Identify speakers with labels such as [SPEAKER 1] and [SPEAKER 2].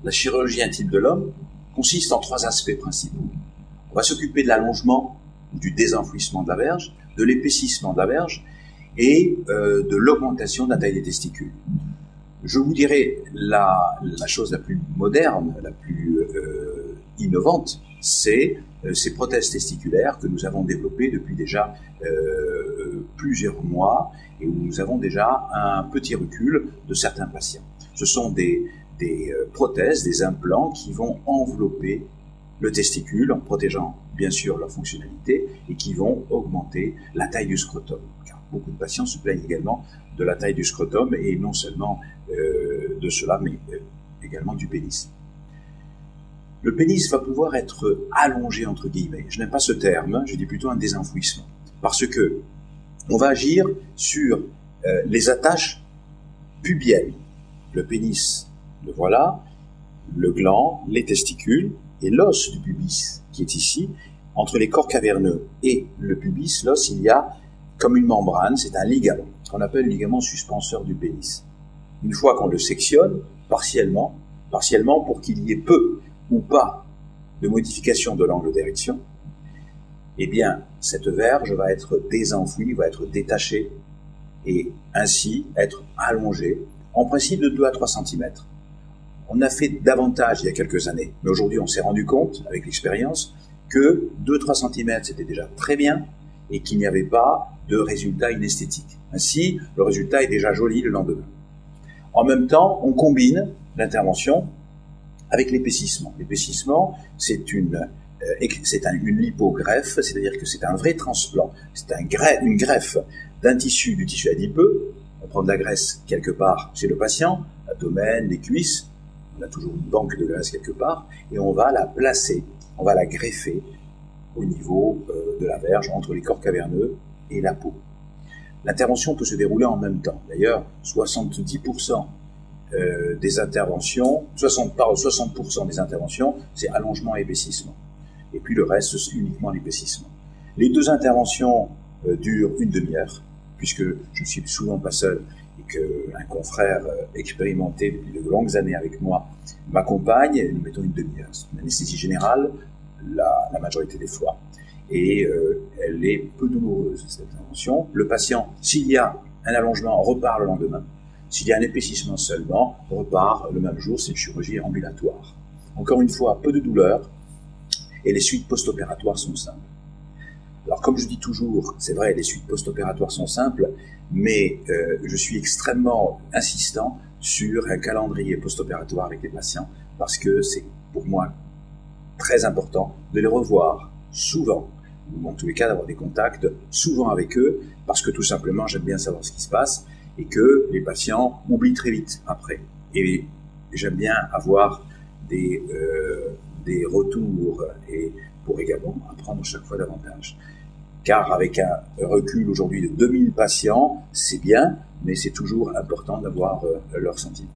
[SPEAKER 1] la chirurgie intime de l'homme consiste en 3 aspects principaux. On va s'occuper de l'allongement, du désenfouissement de la verge, de l'épaississement de la verge et de l'augmentation de la taille des testicules. Je vous dirais la chose la plus moderne, la plus innovante, c'est ces prothèses testiculaires que nous avons développées depuis déjà plusieurs mois et où nous avons déjà un petit recul de certains patients. Ce sont des prothèses, des implants qui vont envelopper le testicule en protégeant bien sûr leur fonctionnalité et qui vont augmenter la taille du scrotum. Car beaucoup de patients se plaignent également de la taille du scrotum et non seulement de cela, mais également du pénis. Le pénis va pouvoir être allongé entre guillemets. Je n'aime pas ce terme, je dis plutôt un désenfouissement. Parce que on va agir sur les attaches pubiennes. Le pénis, le voilà, le gland, les testicules et l'os du pubis qui est ici. Entre les corps caverneux et le pubis, l'os, il y a comme une membrane, c'est un ligament, qu'on appelle le ligament suspenseur du pénis. Une fois qu'on le sectionne, partiellement pour qu'il y ait peu ou pas de modification de l'angle d'érection, eh bien, cette verge va être désenfouie, va être détachée et ainsi être allongée, en principe de 2 à 3 cm. On a fait davantage il y a quelques années, mais aujourd'hui on s'est rendu compte, avec l'expérience, que 2-3 cm c'était déjà très bien et qu'il n'y avait pas de résultat inesthétique. Ainsi, le résultat est déjà joli le lendemain. En même temps, on combine l'intervention avec l'épaississement. L'épaississement, c'est une lipogreffe, c'est-à-dire que c'est un vrai transplant. C'est une greffe d'un tissu, du tissu adipeux. On prend de la graisse quelque part chez le patient, l'abdomen, les cuisses. On a toujours une banque de graisse quelque part et on va la placer, on va la greffer au niveau de la verge, entre les corps caverneux et la peau. L'intervention peut se dérouler en même temps. D'ailleurs, 70% des interventions, 60% des interventions, c'est allongement et épaississement. Et puis le reste, c'est uniquement l'épaississement. Les 2 interventions durent une demi-heure, puisque je ne suis souvent pas seul et qu'un confrère expérimenté depuis de longues années avec moi m'accompagne, nous mettons une demi-heure. C'est une anesthésie générale, la majorité des fois. Et elle est peu douloureuse, cette intervention. Le patient, s'il y a un allongement, repart le lendemain. S'il y a un épaississement seulement, repart le même jour, c'est une chirurgie ambulatoire. Encore une fois, peu de douleur, et les suites post-opératoires sont simples. Alors comme je dis toujours, c'est vrai, les suites post-opératoires sont simples, mais je suis extrêmement insistant sur un calendrier post-opératoire avec les patients, parce que c'est pour moi très important de les revoir souvent, ou en tous les cas d'avoir des contacts souvent avec eux, parce que tout simplement j'aime bien savoir ce qui se passe, et que les patients oublient très vite après. Et j'aime bien avoir des retours et pour également apprendre chaque fois davantage. Car avec un recul aujourd'hui de 2000 patients, c'est bien, mais c'est toujours important d'avoir leur sentiment.